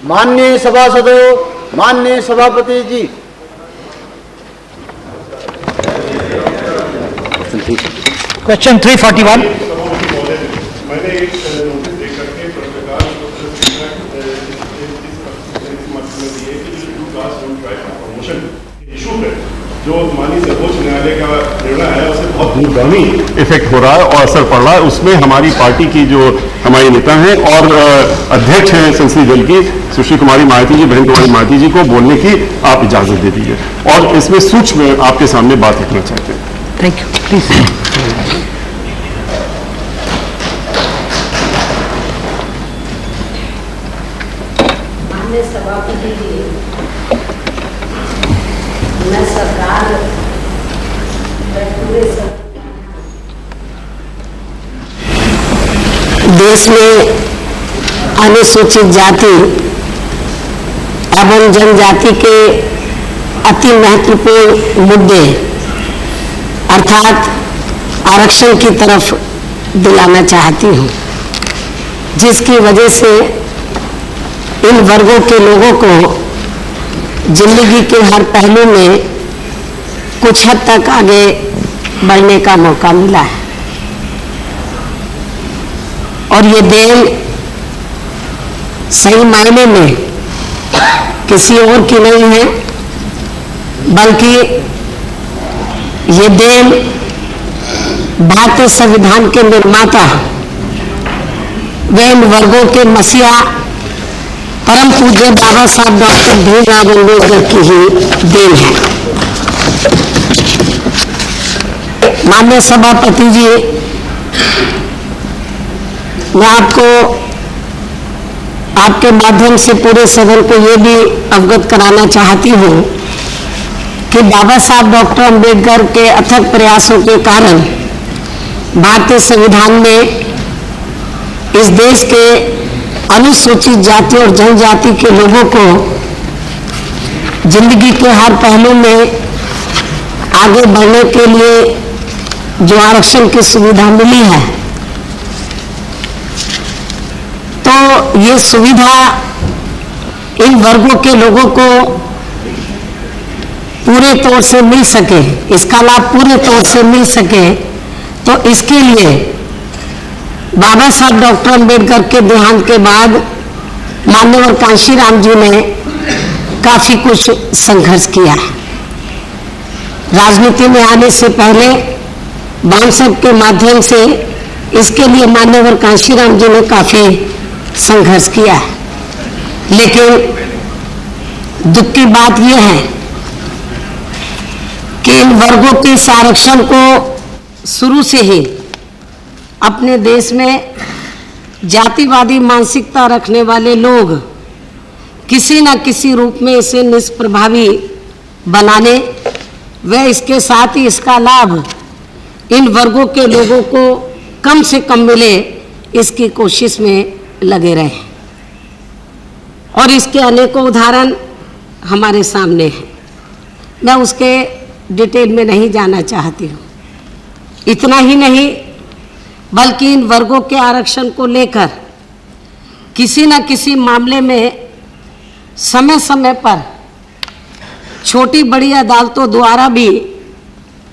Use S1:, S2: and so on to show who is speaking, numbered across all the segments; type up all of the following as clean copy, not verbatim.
S1: माननीय सभासदों, माननीय सभापति जी,
S2: क्वेश्चन 341।
S3: मैंने एक नोटिस देख करके पत्रकार प्रमोशन इशू है जो माननीय सर्वोच्च न्यायालय का निर्णय है उससे बहुत दूरगामी इफेक्ट हो रहा है और असर पड़ रहा है। उसमें हमारी पार्टी की जो हमारी नेता हैं और अध्यक्ष हैं संसदीय दल की सुश्री कुमारी मायावती जी, बहन कुमारी मायावती जी को बोलने की आप इजाजत दे दीजिए और इसमें सूक्ष्म आपके सामने बात रखना चाहते हैं।
S2: Thank you. प्लीज।
S4: माननीय सभापति जी, मैं सरकार पूरे देश में अनुसूचित जाति एवं जनजाति के अति महत्वपूर्ण मुद्दे अर्थात आरक्षण की तरफ दिलाना चाहती हूँ, जिसकी वजह से इन वर्गों के लोगों को जिंदगी के हर पहलू में कुछ हद तक आगे बढ़ने का मौका मिला है। और ये देन सही मायने में किसी और की नहीं है, बल्कि ये देन भारतीय संविधान के निर्माता व इन वर्गों के मसीहा परम पूज्य बाबा साहब डॉक्टर भीमराव अम्बेडकर की ही देन है। माननीय सभापति जी, मैं आपको आपके माध्यम से पूरे सदन को ये भी अवगत कराना चाहती हूँ कि बाबा साहब डॉक्टर अम्बेडकर के अथक प्रयासों के कारण भारतीय संविधान में इस देश के अनुसूचित जाति और जनजाति के लोगों को जिंदगी के हर पहलू में आगे बढ़ने के लिए जो आरक्षण की सुविधा मिली है, तो ये सुविधा इन वर्गों के लोगों को पूरे तौर से मिल सके, इसका लाभ पूरे तौर से मिल सके, तो इसके लिए बाबा साहब डॉक्टर अम्बेडकर के देहांत के बाद माननीय कांशीराम जी ने काफी कुछ संघर्ष किया है। राजनीति में आने से पहले बाणसभ के माध्यम से इसके लिए माननीय कांशीराम जी ने काफी संघर्ष किया है। लेकिन दुख की बात यह है कि इन वर्गों के आरक्षण को शुरू से ही अपने देश में जातिवादी मानसिकता रखने वाले लोग किसी न किसी रूप में इसे निष्प्रभावी बनाने व इसके साथ ही इसका लाभ इन वर्गों के लोगों को कम से कम मिले, इसकी कोशिश में लगे रहे। और इसके अनेकों उदाहरण हमारे सामने हैं। मैं उसके डिटेल में नहीं जाना चाहती हूँ। इतना ही नहीं, बल्कि इन वर्गों के आरक्षण को लेकर किसी न किसी मामले में समय समय पर छोटी बड़ी अदालतों द्वारा भी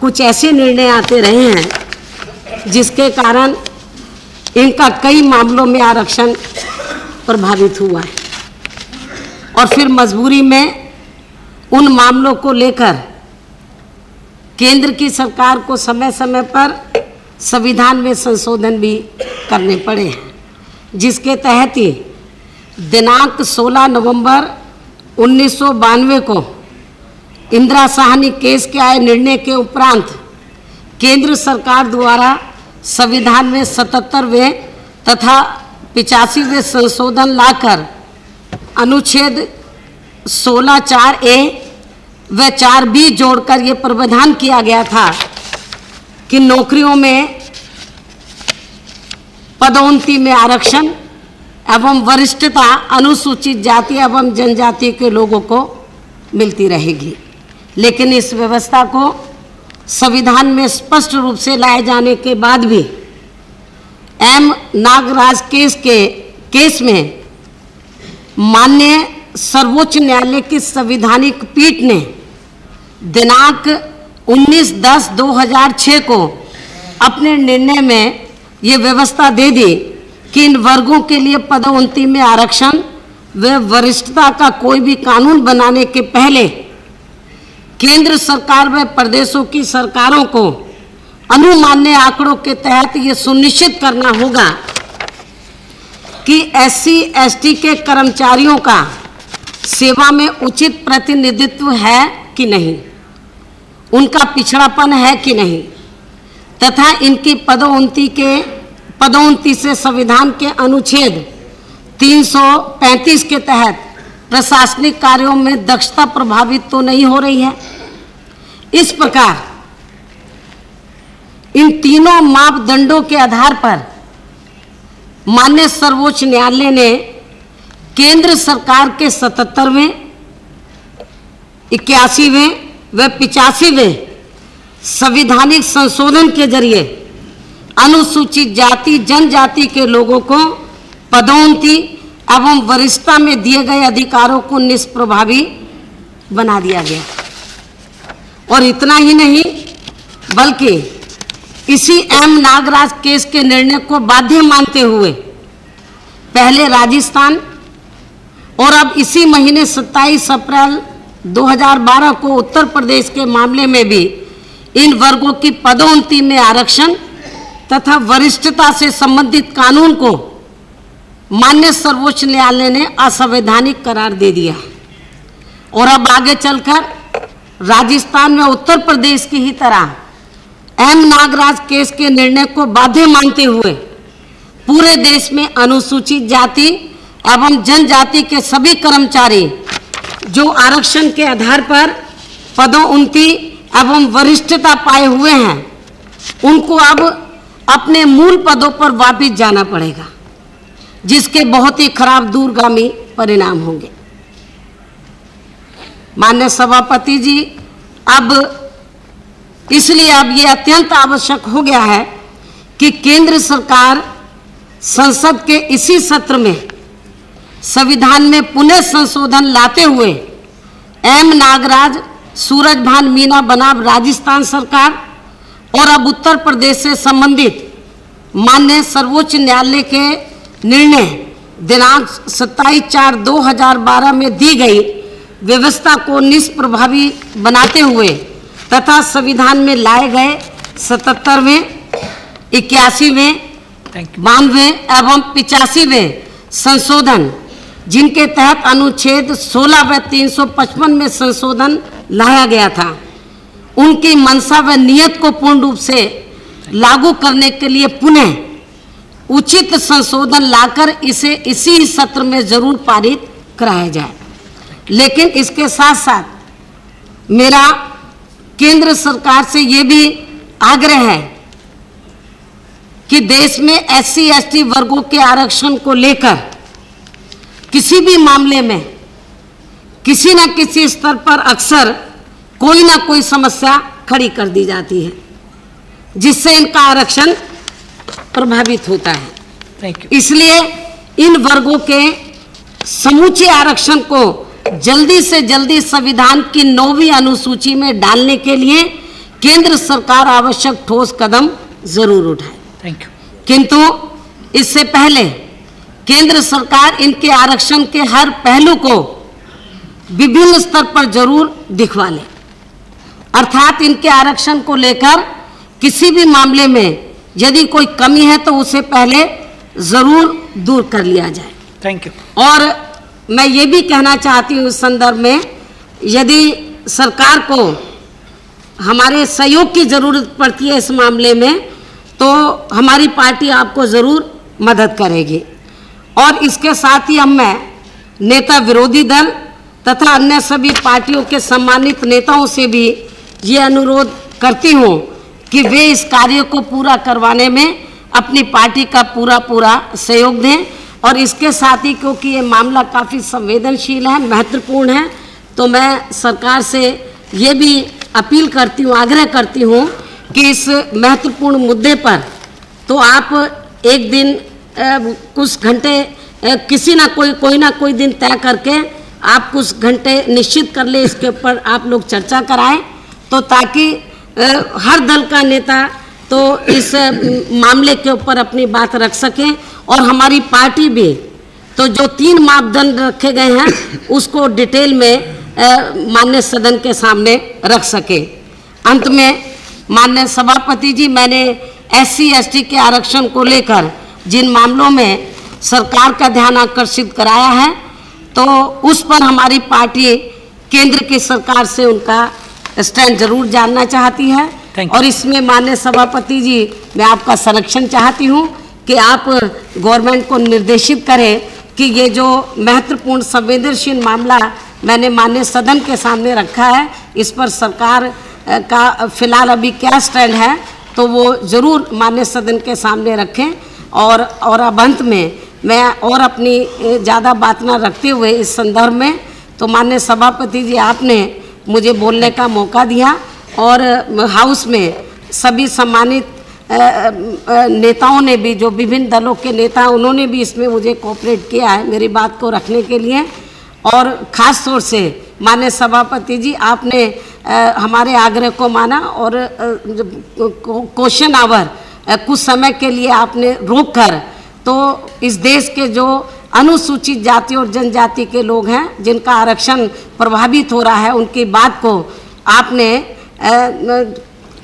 S4: कुछ ऐसे निर्णय आते रहे हैं जिसके कारण इनका कई मामलों में आरक्षण प्रभावित हुआ है। और फिर मजबूरी में उन मामलों को लेकर केंद्र की सरकार को समय समय पर संविधान में संशोधन भी करने पड़े हैं, जिसके तहत ही दिनांक 16 नवंबर 1992 को इंदिरा साहनी केस के आए निर्णय के उपरांत केंद्र सरकार द्वारा संविधान में 77वें तथा 85वें संशोधन लाकर अनुच्छेद 16(4)A व 4B जोड़कर ये प्रावधान किया गया था कि नौकरियों में पदोन्नति में आरक्षण एवं वरिष्ठता अनुसूचित जाति एवं जनजाति के लोगों को मिलती रहेगी। लेकिन इस व्यवस्था को संविधान में स्पष्ट रूप से लाए जाने के बाद भी एम नागराज केस में माननीय सर्वोच्च न्यायालय की संवैधानिक पीठ ने दिनांक 19/10/2006 को अपने निर्णय में ये व्यवस्था दे दी कि इन वर्गों के लिए पदोन्नति में आरक्षण व वरिष्ठता का कोई भी कानून बनाने के पहले केंद्र सरकार व प्रदेशों की सरकारों को अनुमान्य आंकड़ों के तहत ये सुनिश्चित करना होगा कि SC/ST के कर्मचारियों का सेवा में उचित प्रतिनिधित्व है कि नहीं, उनका पिछड़ापन है कि नहीं, तथा इनकी पदोन्नति से संविधान के अनुच्छेद 335 के तहत प्रशासनिक कार्यों में दक्षता प्रभावित तो नहीं हो रही है। इस प्रकार इन तीनों मापदंडों के आधार पर माननीय सर्वोच्च न्यायालय ने केंद्र सरकार के 77वें, 81वें व 85वें संवैधानिक संशोधन के जरिए अनुसूचित जाति जनजाति के लोगों को पदोन्नति एवं वरिष्ठता में दिए गए अधिकारों को निष्प्रभावी बना दिया गया। और इतना ही नहीं बल्कि इसी M नागराज केस के निर्णय को बाध्य मानते हुए पहले राजस्थान और अब इसी महीने 27 अप्रैल 2012 को उत्तर प्रदेश के मामले में भी इन वर्गों की पदोन्नति में आरक्षण तथा वरिष्ठता से संबंधित कानून को माननीय सर्वोच्च न्यायालय ने असंवैधानिक करार दे दिया। और अब आगे चलकर राजस्थान में उत्तर प्रदेश की ही तरह M नागराज केस के निर्णय को बाध्य मानते हुए पूरे देश में अनुसूचित जाति एवं जनजाति के सभी कर्मचारी जो आरक्षण के आधार पर पदोन्नति एवं वरिष्ठता पाए हुए हैं, उनको अब अपने मूल पदों पर वापस जाना पड़ेगा, जिसके बहुत ही खराब दूरगामी परिणाम होंगे। माननीय सभापति जी, अब इसलिए अब ये अत्यंत आवश्यक हो गया है कि केंद्र सरकार संसद के इसी सत्र में संविधान में पुनः संशोधन लाते हुए M नागराज, सूरजभान मीना बनाम राजस्थान सरकार और अब उत्तर प्रदेश से संबंधित माननीय सर्वोच्च न्यायालय के निर्णय दिनांक 27/4/2012 में दी गई व्यवस्था को निष्प्रभावी बनाते हुए तथा संविधान में लाए गए 77वें, 81वें, 92वें एवं 85वें संशोधन, जिनके तहत अनुच्छेद 16 व 355 में संशोधन लाया गया था, उनकी मंशा व नियत को पूर्ण रूप से लागू करने के लिए पुनः उचित संशोधन लाकर इसे इसी सत्र में जरूर पारित कराया जाए। लेकिन इसके साथ साथ मेरा केंद्र सरकार से ये भी आग्रह है कि देश में SC/ST वर्गों के आरक्षण को लेकर किसी भी मामले में किसी न किसी स्तर पर अक्सर कोई ना कोई समस्या खड़ी कर दी जाती है, जिससे इनका आरक्षण प्रभावित होता है। इसलिए इन वर्गों के समूचे आरक्षण को जल्दी से जल्दी संविधान की 9वीं अनुसूची में डालने के लिए केंद्र सरकार आवश्यक ठोस कदम जरूर उठाए। किंतु इससे पहले केंद्र सरकार इनके आरक्षण के हर पहलू को विभिन्न स्तर पर जरूर दिखवा ले, अर्थात इनके आरक्षण को लेकर किसी भी मामले में यदि कोई कमी है तो उसे पहले जरूर दूर कर लिया जाए।
S2: Thank you.
S4: और मैं ये भी कहना चाहती हूँ इस संदर्भ में, यदि सरकार को हमारे सहयोग की जरूरत पड़ती है इस मामले में, तो हमारी पार्टी आपको जरूर मदद करेगी। और इसके साथ ही मैं नेता विरोधी दल तथा अन्य सभी पार्टियों के सम्मानित नेताओं से भी ये अनुरोध करती हूँ कि वे इस कार्य को पूरा करवाने में अपनी पार्टी का पूरा सहयोग दें। और इसके साथ ही क्योंकि ये मामला काफ़ी संवेदनशील है, महत्वपूर्ण है, तो मैं सरकार से ये भी अपील करती हूँ, आग्रह करती हूँ कि इस महत्वपूर्ण मुद्दे पर तो आप एक दिन कुछ घंटे किसी ना कोई दिन तय करके आप कुछ घंटे निश्चित कर ले, इसके ऊपर आप लोग चर्चा कराएं, तो ताकि हर दल का नेता तो इस मामले के ऊपर अपनी बात रख सके और हमारी पार्टी भी तो जो 3 मापदंड रखे गए हैं उसको डिटेल में माननीय सदन के सामने रख सके। अंत में माननीय सभापति जी, मैंने SC ST के आरक्षण को लेकर जिन मामलों में सरकार का ध्यान आकर्षित कराया है तो उस पर हमारी पार्टी केंद्र की सरकार से उनका स्टैंड जरूर जानना चाहती है। और इसमें माननीय सभापति जी, मैं आपका संरक्षण चाहती हूं कि आप गवर्नमेंट को निर्देशित करें कि ये जो महत्वपूर्ण संवेदनशील मामला मैंने माननीय सदन के सामने रखा है, इस पर सरकार का फिलहाल अभी क्या स्टैंड है तो वो जरूर माननीय सदन के सामने रखें। और अब अंत में मैं और अपनी ज़्यादा बात ना रखते हुए इस संदर्भ में तो माननीय सभापति जी, आपने मुझे बोलने का मौका दिया और हाउस में सभी सम्मानित नेताओं ने भी, जो विभिन्न दलों के नेता, उन्होंने भी इसमें मुझे कोऑपरेट किया है मेरी बात को रखने के लिए। और ख़ास तौर से माननीय सभापति जी, आपने हमारे आग्रह को माना और क्वेश्चन आवर कुछ समय के लिए आपने रोक कर तो इस देश के जो अनुसूचित जाति और जनजाति के लोग हैं जिनका आरक्षण प्रभावित हो रहा है, उनकी बात को आपने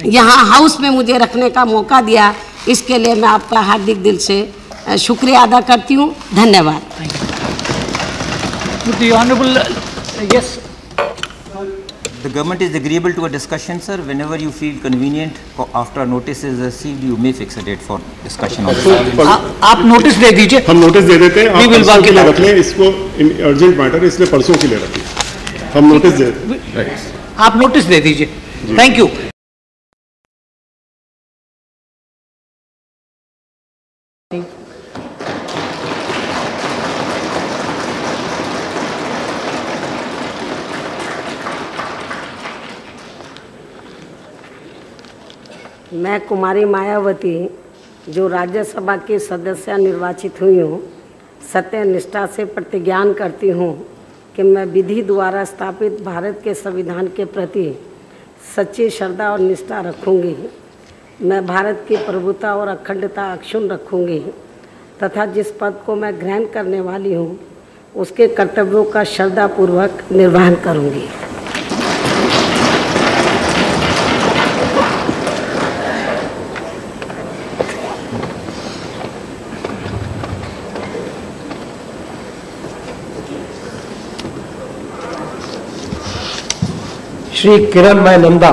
S4: यहाँ हाउस में मुझे रखने का मौका दिया, इसके लिए मैं आपका हार्दिक दिल से शुक्रिया अदा करती हूँ। धन्यवाद।
S2: The honorable, yes.
S5: The government is agreeable to a discussion, sir. Whenever you feel convenient, after a notice is received, you may fix a date for discussion on this.
S2: आप नोटिस दे दीजिए,
S3: हम नोटिस दे देते हैं,
S2: We will
S3: आप परसों
S2: work
S3: के
S2: it
S3: लिए
S2: out.
S3: रख लें इसको, अर्जेंट मैटर इसलिए परसों के लिए रखिए, हम नोटिस दे देते हैं।
S2: आप नोटिस दे दीजिए। Thank you.
S4: मैं कुमारी मायावती, जो राज्यसभा की सदस्य निर्वाचित हुई हूँ, सत्य निष्ठा से प्रतिज्ञान करती हूँ कि मैं विधि द्वारा स्थापित भारत के संविधान के प्रति सच्ची श्रद्धा और निष्ठा रखूँगी। मैं भारत की प्रभुता और अखंडता अक्षुण्ण रखूँगी तथा जिस पद को मैं ग्रहण करने वाली हूँ उसके कर्तव्यों का श्रद्धापूर्वक निर्वहन करूँगी।
S6: श्री किरणमय नंदा।